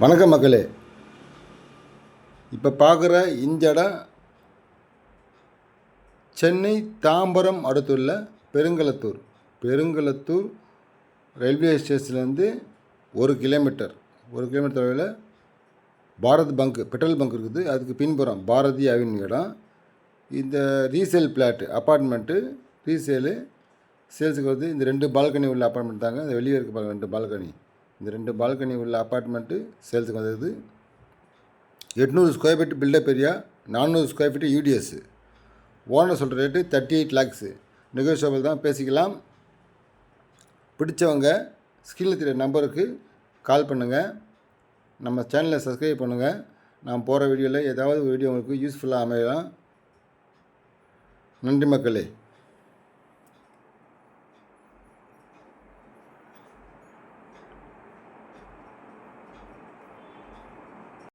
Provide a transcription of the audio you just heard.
வணக்கம் மக்களே. இப்போ பார்க்குற இந்த இடம் சென்னை தாம்பரம் அடுத்துள்ள பெருங்களத்தூர் ரயில்வே ஸ்டேஷன்லேருந்து 1 கிலோமீட்டர் தொலைவில் பாரத் பங்க் பெட்ரோல் பங்க் இருக்குது. அதுக்கு பின்புறம் பாரதி அவென்யூ இடம். இந்த ரீசேல் பிளாட்டு அப்பார்ட்மெண்ட்டு சேல்ஸுக்கு வருது. இந்த 2 பால்கனி உள்ள அப்பார்ட்மெண்ட் தாங்க. இந்த வெளியே இருக்க 2 பால்கனி, இந்த 2 பால்கனி உள்ள அப்பார்ட்மெண்ட்டு சேல்ஸுக்கு வந்தது. 800 square feet built up area, 400 square feet UDS. Owner சொல்கிற ரேட்டு 38 lakhs. நெகோஷியபிள் தான், பேசிக்கலாம். பிடிச்சவங்க ஸ்கிரீனில் தெரிய நம்பருக்கு கால் பண்ணுங்கள். நம்ம சேனலை சப்ஸ்கிரைப் பண்ணுங்கள். நான் போகிற வீடியோவில் ஏதாவது வீடியோ உங்களுக்கு யூஸ்ஃபுல்லாக அமையலாம். நன்றி மக்களே.